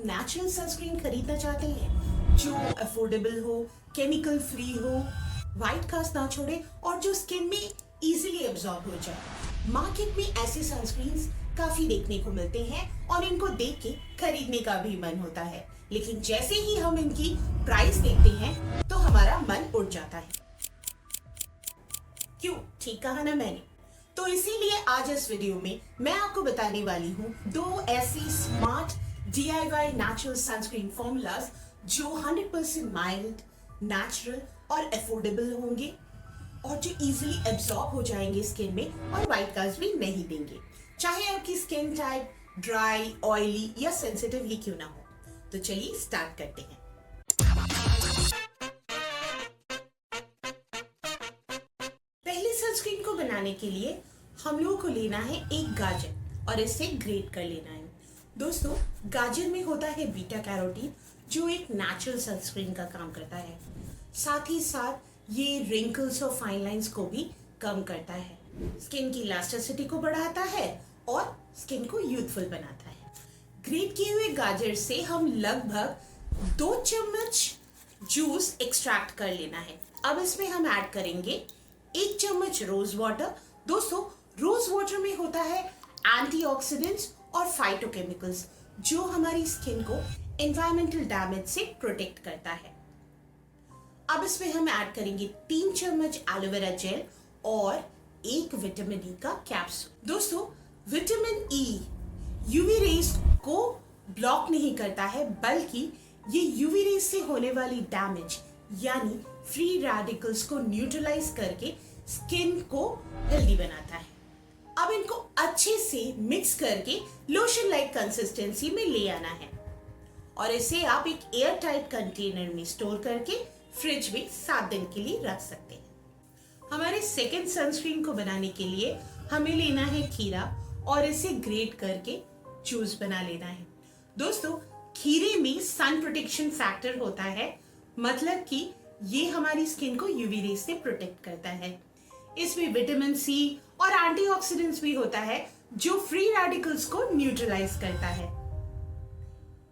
Natural sunscreen खरीदना चाहते हैं जो अफोर्डेबल हो, केमिकल फ्री हो, वाइट कास्ट ना छोड़े और जो स्किन में इजीली एब्जॉर्ब हो जाए। मार्केट में ऐसे सनस्क्रीन्स काफी देखने को मिलते हैं और इनको देख के खरीदने का भी मन होता है, लेकिन जैसे ही हम इनकी प्राइस देखते हैं तो हमारा मन उड़ जाता है। क्यों? ठीक कहा ना मैंने। तो इसीलिए आज इस वीडियो में मैं आपको बताने वाली हूँ दो ऐसी smart DIY natural sunscreen formulas जो 100% माइल्ड, नेचुरल और अफोर्डेबल होंगे और जो इजीली एब्जॉर्ब हो जाएंगे स्किन में और वाइट कास्ट भी नहीं देंगे, चाहे आपकी स्किन टाइप ड्राई, ऑयली या सेंसिटिव ही क्यों ना हो। तो चलिए स्टार्ट करते हैं। पहले सनस्क्रीन को बनाने के लिए हम लोगों को लेना है एक गाजर और इसे ग्रेट कर लेना है। दोस्तों, गाजर में होता है बीटा कैरोटीन जो एक नेचुरल सनस्क्रीन का काम करता है। साथ ही साथ ये रिंकल्स और फाइन लाइंस को भी कम करता है, स्किन की इलास्टिसिटी को बढ़ाता है और स्किन को यूथफुल बनाता है। ग्रेट किए हुए गाजर से हम लगभग 2 चम्मच जूस एक्सट्रैक्ट कर लेना है। अब इसमें हम ऐड करेंगे 1 चम्मच रोज वाटर। दोस्तों, रोज वाटर में होता है एंटीऑक्सीडेंट्स और फाइटोकेमिकल्स जो हमारी स्किन को एनवायरमेंटल डैमेज से प्रोटेक्ट करता है। अब इसमें हम ऐड करेंगे 3 चम्मच एलोवेरा जेल और 1 विटामिन ई का कैप्सूल। दोस्तों, विटामिन ई यूवी रेज को ब्लॉक नहीं करता है, बल्कि ये यूवी रेज से होने वाली डैमेज यानी फ्री रेडिकल्स को न्यूट्रलाइज करके स्किन को हेल्दी बनाता है। अब इनको अच्छे से मिक्स करके लोशन लाइक कंसिस्टेंसी में ले आना है और इसे आप एक एयर टाइट कंटेनर में स्टोर करके फ्रिज में 7 दिन के लिए रख सकते हैं। हमारे सेकेंड सनस्क्रीन को बनाने के लिए हमें लेना है खीरा और इसे ग्रेट करके जूस बना लेना है। दोस्तों, खीरे में सन प्रोटेक्शन फैक्टर होता है, मतलब कि ये हमारी स्किन को यूवी रेज से प्रोटेक्ट करता है। इसमें विटामिन सी और एंटीऑक्सीडेंट्स भी होता है जो फ्री रेडिकल्स को न्यूट्रलाइज करता है।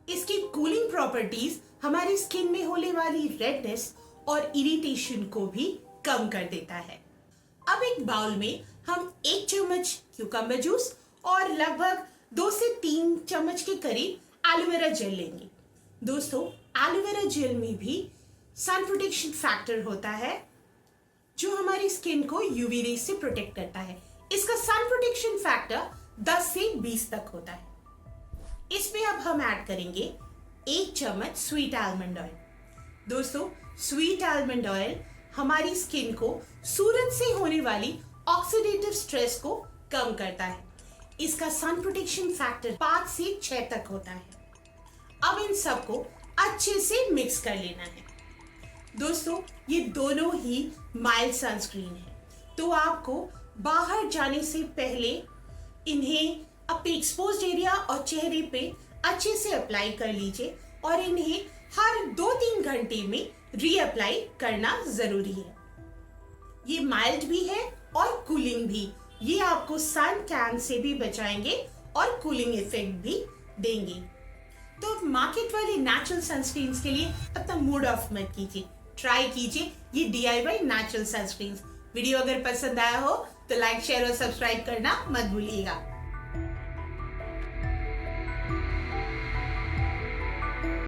इसकी कूलिंग प्रॉपर्टीज हमारी स्किन में होने वाली रेडनेस और इरिटेशन को भी कम कर देता है। अब एक बाउल में हम 1 चम्मच क्यूकम्बर जूस और लगभग 2 से 3 चम्मच के करीब एलोवेरा जेल लेंगे। दोस्तों, एलोवेरा जेल में भी सन प्रोटेक्शन फैक्टर होता है जो हमारी स्किन को यूवी रेज से प्रोटेक्ट करता है। इसका सन प्रोटेक्शन फैक्टर 10 से 20 तक होता है। इसमें अब हम ऐड करेंगे 1 चम्मच स्वीट आलमंड ऑयल। दोस्तों, स्वीट आलमंड ऑयल हमारी स्किन को सूरज से होने वाली ऑक्सीडेटिव स्ट्रेस को कम करता है। इसका सन प्रोटेक्शन फैक्टर 5 से 6 तक होता है। अब इन सबको अच्छे से मिक्स कर लेना है। दोस्तों, ये दोनों ही माइल्ड सनस्क्रीन है, तो आपको बाहर जाने से पहले इन्हें अपने एक्सपोज्ड एरिया और चेहरे पे अच्छे से अप्लाई कर लीजिए और इन्हें हर 2-3 घंटे में रीअप्लाई करना जरूरी है। ये माइल्ड भी है और कूलिंग भी। ये आपको सन टैन से भी बचाएंगे और कूलिंग इफेक्ट भी देंगे। तो मार्केट वाले नेचुरल सनस्क्रीन के लिए अपना मूड ऑफ मत कीजिए, ट्राई कीजिए ये DIY नेचुरल सनस्क्रीन। वीडियो अगर पसंद आया हो तो लाइक, शेयर और सब्सक्राइब करना मत भूलिएगा।